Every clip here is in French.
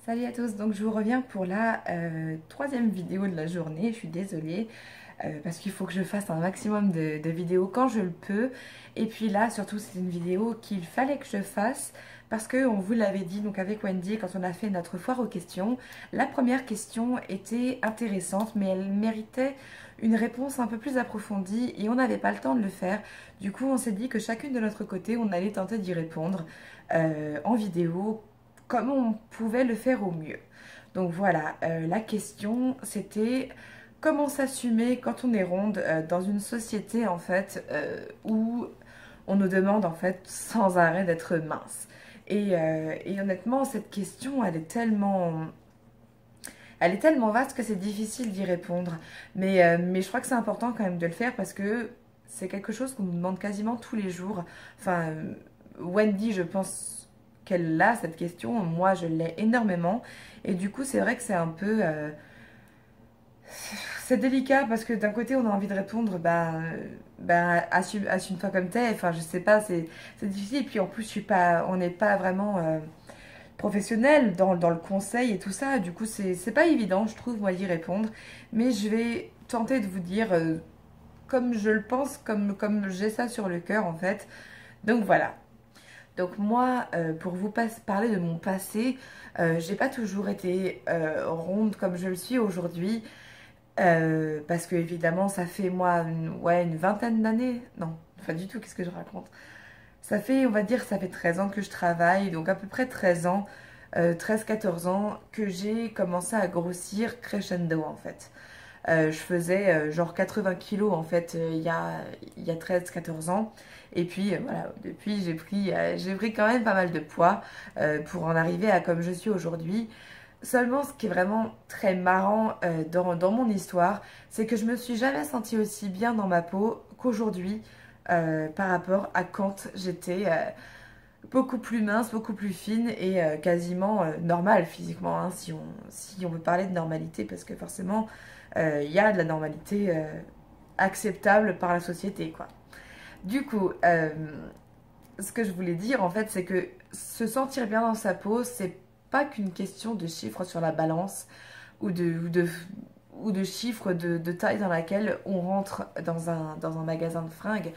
Salut à tous, donc je vous reviens pour la troisième vidéo de la journée. Je suis désolée parce qu'il faut que je fasse un maximum de vidéos quand je le peux. Et puis là, surtout, c'est une vidéo qu'il fallait que je fasse parce qu'on vous l'avait dit donc avec Wendy quand on a fait notre foire aux questions. La première question était intéressante mais elle méritait une réponse un peu plus approfondie et on n'avait pas le temps de le faire. Du coup, on s'est dit que chacune de notre côté, on allait tenter d'y répondre en vidéo comme on pouvait le faire au mieux. Donc voilà, la question c'était comment s'assumer quand on est ronde dans une société en fait où on nous demande en fait sans arrêt d'être mince. Et honnêtement, cette question elle est tellement vaste que c'est difficile d'y répondre. Mais je crois que c'est important quand même de le faire parce que c'est quelque chose qu'on nous demande quasiment tous les jours. Enfin, Wendy, je pense qu'elle a cette question. Moi, je l'ai énormément. Et du coup, c'est vrai que c'est un peu... c'est délicat parce que d'un côté, on a envie de répondre, assume-toi comme t'es. Enfin, je sais pas, c'est difficile. Et puis en plus, on n'est pas vraiment professionnel dans le conseil et tout ça. Du coup, c'est pas évident, je trouve, moi, d'y répondre. Mais je vais tenter de vous dire comme je le pense, comme j'ai ça sur le cœur, en fait. Donc voilà. Donc moi, pour vous parler de mon passé, j'ai pas toujours été ronde comme je le suis aujourd'hui. Parce que évidemment, ça fait moi une vingtaine d'années. Non, pas du tout, qu'est-ce que je raconte? Ça fait, on va dire, ça fait 13 ans que je travaille, donc à peu près 13 ans, 13-14 ans, que j'ai commencé à grossir crescendo en fait. Je faisais genre 80 kilos en fait il y a 13-14 ans. Et puis voilà, depuis j'ai pris quand même pas mal de poids pour en arriver à comme je suis aujourd'hui. Seulement, ce qui est vraiment très marrant dans mon histoire, c'est que je me suis jamais sentie aussi bien dans ma peau qu'aujourd'hui par rapport à quand j'étais beaucoup plus mince, beaucoup plus fine et quasiment normale physiquement, hein, si on veut parler de normalité, parce que forcément, il y a de la normalité acceptable par la société, quoi. Du coup, ce que je voulais dire, en fait, c'est que se sentir bien dans sa peau, c'est pas qu'une question de chiffres sur la balance ou de chiffres de taille dans laquelle on rentre dans un magasin de fringues.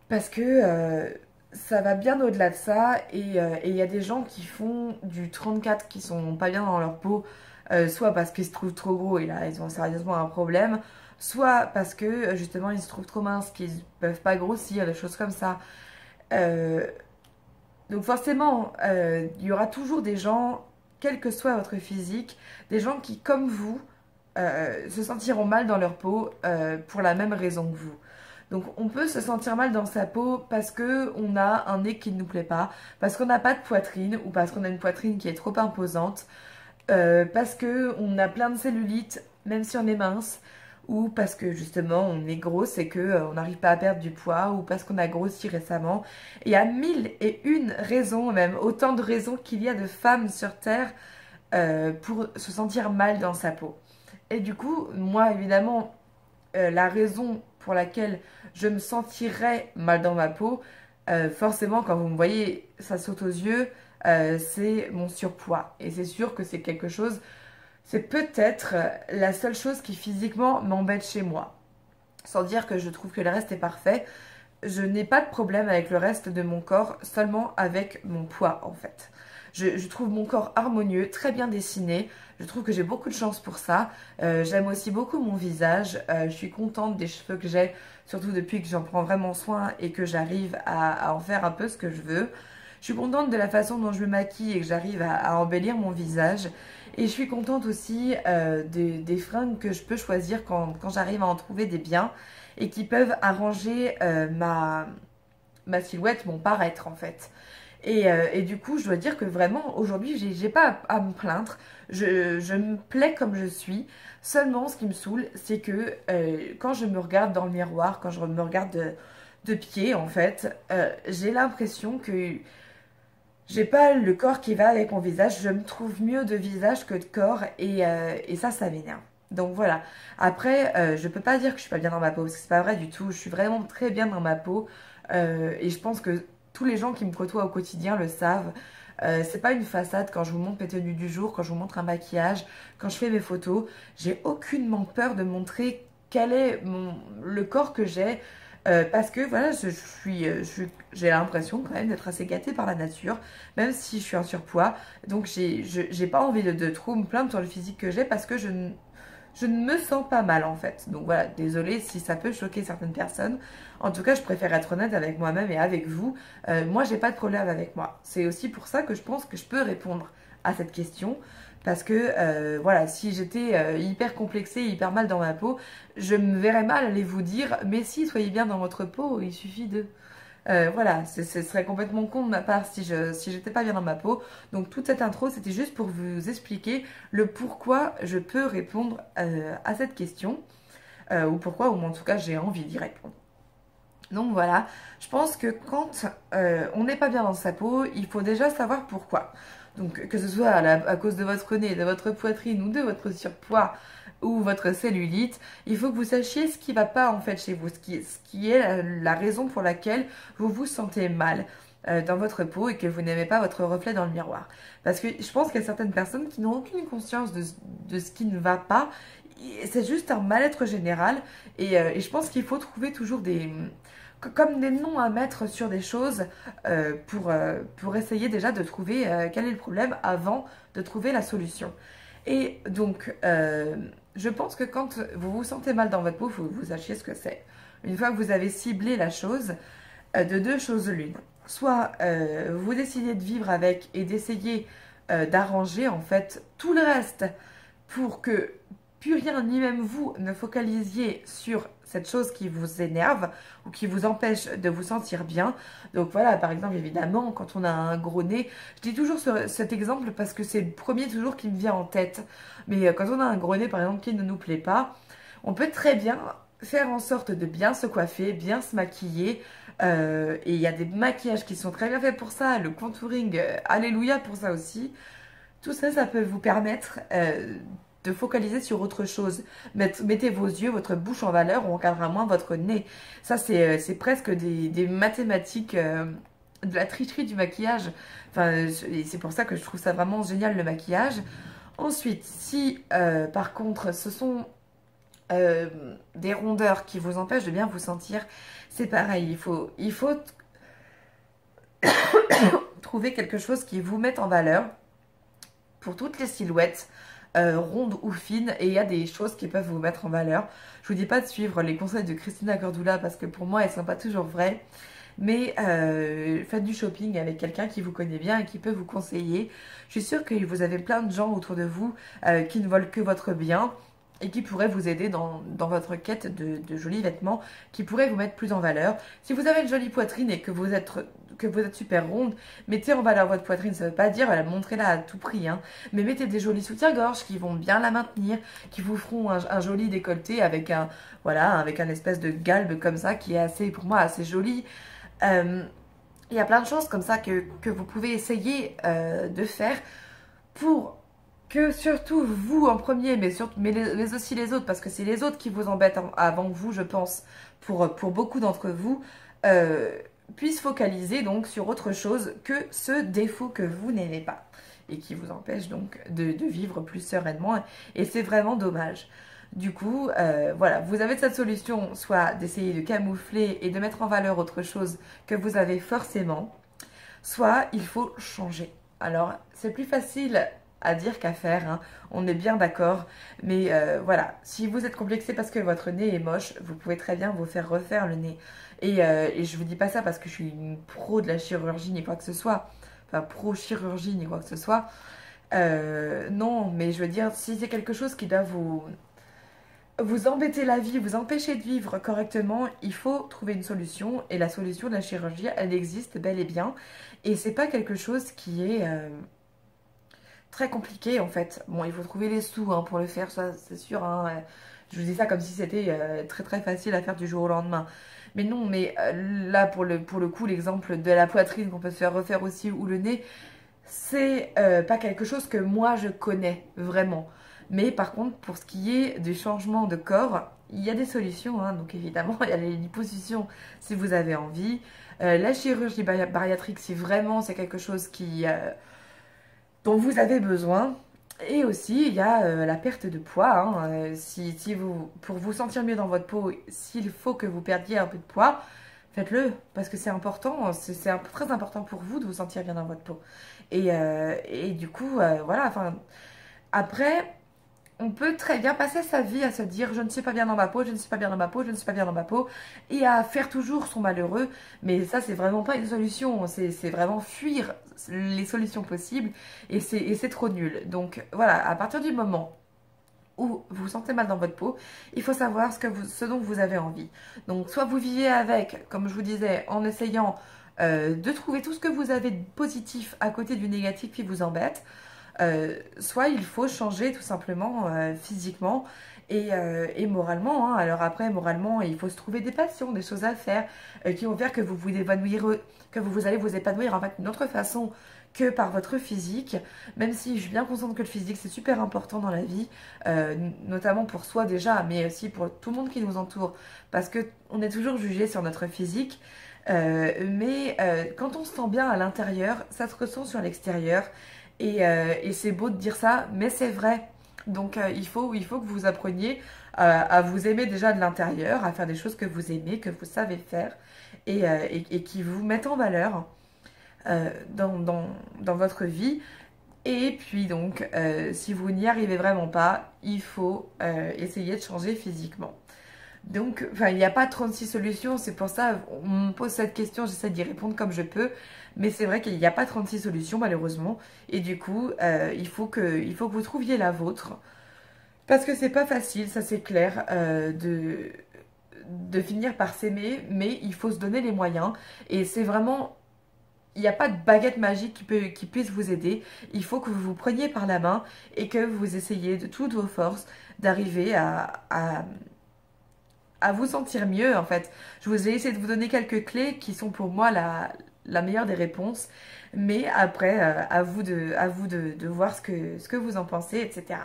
Parce que ça va bien au-delà de ça. Et il y a des gens qui font du 34 qui sont pas bien dans leur peau, soit parce qu'ils se trouvent trop gros et là ils ont sérieusement un problème, soit parce que justement ils se trouvent trop minces, qu'ils peuvent pas grossir, des choses comme ça. Euh, donc forcément, il y aura toujours des gens, quel que soit votre physique, des gens qui, comme vous, se sentiront mal dans leur peau pour la même raison que vous. Donc on peut se sentir mal dans sa peau parce que on a un nez qui ne nous plaît pas, parce qu'on n'a pas de poitrine ou parce qu'on a une poitrine qui est trop imposante, parce que on a plein de cellulite même si on est mince, ou parce que justement on est grosse et que on n'arrive pas à perdre du poids, ou parce qu'on a grossi récemment. Et il y a mille et une raisons, même autant de raisons qu'il y a de femmes sur Terre pour se sentir mal dans sa peau. Et du coup, moi évidemment, la raison pour laquelle je me sentirais mal dans ma peau, forcément quand vous me voyez, ça saute aux yeux, c'est mon surpoids. Et c'est sûr que c'est quelque chose, c'est peut-être la seule chose qui physiquement m'embête chez moi. Sans dire que je trouve que le reste est parfait, je n'ai pas de problème avec le reste de mon corps, seulement avec mon poids en fait. Je trouve mon corps harmonieux, très bien dessiné. Je trouve que j'ai beaucoup de chance pour ça. J'aime aussi beaucoup mon visage. Je suis contente des cheveux que j'ai, surtout depuis que j'en prends vraiment soin et que j'arrive à en faire un peu ce que je veux. Je suis contente de la façon dont je me maquille et que j'arrive à embellir mon visage. Et je suis contente aussi des fringues que je peux choisir quand j'arrive à en trouver des biens et qui peuvent arranger ma silhouette, mon paraître en fait. Et du coup, je dois dire que vraiment, aujourd'hui, j'ai pas à me plaindre. Je me plais comme je suis. Seulement, ce qui me saoule, c'est que quand je me regarde dans le miroir, quand je me regarde de pied, en fait, j'ai l'impression que j'ai pas le corps qui va avec mon visage. Je me trouve mieux de visage que de corps et ça m'énerve. Donc voilà. Après, je peux pas dire que je suis pas bien dans ma peau parce que c'est pas vrai du tout. Je suis vraiment très bien dans ma peau et je pense que tous les gens qui me côtoient au quotidien le savent. C'est pas une façade quand je vous montre mes tenues du jour, quand je vous montre un maquillage, quand je fais mes photos. J'ai aucunement peur de montrer quel est le corps que j'ai. Parce que voilà, j'ai l'impression quand même d'être assez gâtée par la nature, même si je suis en surpoids. Donc j'ai pas envie de trop me plaindre sur le physique que j'ai parce que je ne me sens pas mal en fait. Donc voilà, désolée si ça peut choquer certaines personnes. En tout cas, je préfère être honnête avec moi-même et avec vous. Moi, j'ai pas de problème avec moi. C'est aussi pour ça que je pense que je peux répondre à cette question. Parce que voilà, si j'étais hyper complexée, hyper mal dans ma peau, je me verrais mal aller vous dire, mais si, soyez bien dans votre peau, il suffit de... voilà, ce serait complètement con de ma part si j'étais pas bien dans ma peau. Donc toute cette intro, c'était juste pour vous expliquer le pourquoi je peux répondre à cette question, ou pourquoi, ou en tout cas j'ai envie d'y répondre. Donc voilà, je pense que quand on n'est pas bien dans sa peau, il faut déjà savoir pourquoi. Donc que ce soit à cause de votre nez, de votre poitrine ou de votre surpoids ou votre cellulite, il faut que vous sachiez ce qui ne va pas en fait chez vous, ce qui est la raison pour laquelle vous vous sentez mal dans votre peau et que vous n'aimez pas votre reflet dans le miroir. Parce que je pense qu'il y a certaines personnes qui n'ont aucune conscience de ce qui ne va pas. C'est juste un mal-être général et je pense qu'il faut trouver toujours comme des noms à mettre sur des choses pour essayer déjà de trouver quel est le problème avant de trouver la solution. Et donc, je pense que quand vous vous sentez mal dans votre peau, il faut que vous sachiez ce que c'est. Une fois que vous avez ciblé la chose, de deux choses l'une. Soit vous décidez de vivre avec et d'essayer d'arranger en fait tout le reste pour que plus rien ni même vous ne focalisiez sur cette chose qui vous énerve ou qui vous empêche de vous sentir bien. Donc voilà, par exemple, évidemment, quand on a un gros nez, je dis toujours cet exemple parce que c'est le premier toujours qui me vient en tête. Mais quand on a un gros nez, par exemple, qui ne nous plaît pas, on peut très bien faire en sorte de bien se coiffer, bien se maquiller. Et il y a des maquillages qui sont très bien faits pour ça. Le contouring, alléluia pour ça aussi. Tout ça, ça peut vous permettre de focaliser sur autre chose. Mettez vos yeux, votre bouche en valeur, on encadrera moins votre nez. Ça, c'est presque des mathématiques, de la tricherie du maquillage. Enfin, c'est pour ça que je trouve ça vraiment génial, le maquillage. Ensuite, si par contre, ce sont des rondeurs qui vous empêchent de bien vous sentir, c'est pareil. Il faut trouver quelque chose qui vous mette en valeur pour toutes les silhouettes. Rondes ou fines, et il y a des choses qui peuvent vous mettre en valeur. Je vous dis pas de suivre les conseils de Christina Cordula parce que pour moi elles sont pas toujours vraies, mais faites du shopping avec quelqu'un qui vous connaît bien et qui peut vous conseiller. Je suis sûre que vous avez plein de gens autour de vous qui ne veulent que votre bien et qui pourraient vous aider dans votre quête de jolis vêtements qui pourraient vous mettre plus en valeur. Si vous avez une jolie poitrine et que vous êtes super ronde, mettez en valeur votre poitrine. Ça ne veut pas dire montrez-la à tout prix, hein, mais mettez des jolis soutiens-gorge qui vont bien la maintenir, qui vous feront un joli décolleté avec avec un espèce de galbe comme ça qui est assez, pour moi, assez joli. Il y a plein de choses comme ça que vous pouvez essayer de faire pour que surtout vous en premier, mais aussi les autres, parce que c'est les autres qui vous embêtent avant vous, je pense, pour beaucoup d'entre vous, puissent focaliser donc sur autre chose que ce défaut que vous n'aimez pas et qui vous empêche donc de vivre plus sereinement, et c'est vraiment dommage. Du coup, voilà, vous avez cette solution, soit d'essayer de camoufler et de mettre en valeur autre chose que vous avez forcément, soit il faut changer. Alors, c'est plus facile à dire qu'à faire, hein. On est bien d'accord, mais voilà, si vous êtes complexé parce que votre nez est moche, vous pouvez très bien vous faire refaire le nez. Et je vous dis pas ça parce que je suis une pro de la chirurgie ni quoi que ce soit, enfin pro-chirurgie ni quoi que ce soit. Non, mais je veux dire, si c'est quelque chose qui doit vous embêter la vie, vous empêcher de vivre correctement, il faut trouver une solution. Et la solution de la chirurgie, elle existe bel et bien. Et c'est pas quelque chose qui est très compliqué en fait. Bon, il faut trouver les sous hein, pour le faire, ça c'est sûr. Hein. Je vous dis ça comme si c'était très très facile à faire du jour au lendemain. Mais non, mais là pour le coup, l'exemple de la poitrine qu'on peut se faire refaire aussi ou le nez, c'est pas quelque chose que moi je connais vraiment. Mais par contre, pour ce qui est du changement de corps, il y a des solutions. Hein. Donc évidemment, il y a les liposuctions si vous avez envie. La chirurgie bariatrique, si vraiment c'est quelque chose dont vous avez besoin. Et aussi, il y a la perte de poids, hein. Si vous, pour vous sentir mieux dans votre peau, s'il faut que vous perdiez un peu de poids, faites-le, parce que c'est important, très important pour vous de vous sentir bien dans votre peau. Et du coup, voilà, enfin, après, on peut très bien passer sa vie à se dire je ne suis pas bien dans ma peau, je ne suis pas bien dans ma peau, je ne suis pas bien dans ma peau, et à faire toujours son malheureux. Mais ça, c'est vraiment pas une solution. C'est vraiment fuir les solutions possibles, et c'est trop nul. Donc voilà, à partir du moment où vous vous sentez mal dans votre peau, il faut savoir ce dont vous avez envie. Donc soit vous vivez avec, comme je vous disais, en essayant de trouver tout ce que vous avez de positif à côté du négatif qui vous embête, soit il faut changer tout simplement physiquement et moralement, hein. Alors après, moralement, il faut se trouver des passions, des choses à faire qui vont faire que vous vous épanouir, que vous allez vous épanouir en fait d'une autre façon que par votre physique, même si je suis bien consciente que le physique c'est super important dans la vie, notamment pour soi déjà, mais aussi pour tout le monde qui nous entoure, parce que on est toujours jugé sur notre physique, mais quand on se sent bien à l'intérieur, ça se ressent sur l'extérieur. Et c'est beau de dire ça, mais c'est vrai. Donc il faut que vous appreniez à vous aimer déjà de l'intérieur, à faire des choses que vous aimez, que vous savez faire et qui vous mettent en valeur dans votre vie. Et puis donc, si vous n'y arrivez vraiment pas, il faut essayer de changer physiquement. Donc, enfin, il n'y a pas 36 solutions, c'est pour ça, on me pose cette question, j'essaie d'y répondre comme je peux, mais c'est vrai qu'il n'y a pas 36 solutions malheureusement, et du coup, il faut que vous trouviez la vôtre, parce que c'est pas facile, ça c'est clair, de finir par s'aimer, mais il faut se donner les moyens, et c'est vraiment, il n'y a pas de baguette magique qui puisse vous aider, il faut que vous vous preniez par la main, et que vous essayiez de toutes vos forces d'arriver à vous sentir mieux en fait. Je vous ai essayé de vous donner quelques clés qui sont pour moi la meilleure des réponses. Mais après, à vous de voir ce que vous en pensez, etc.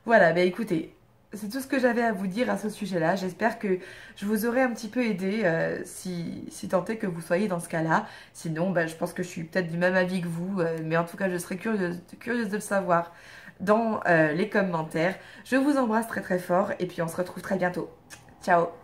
Voilà, bah écoutez, c'est tout ce que j'avais à vous dire à ce sujet-là. J'espère que je vous aurai un petit peu aidé si tant est que vous soyez dans ce cas-là. Sinon, bah, je pense que je suis peut-être du même avis que vous, mais en tout cas, je serais curieuse de le savoir dans les commentaires. Je vous embrasse très très fort et puis on se retrouve très bientôt. Ciao!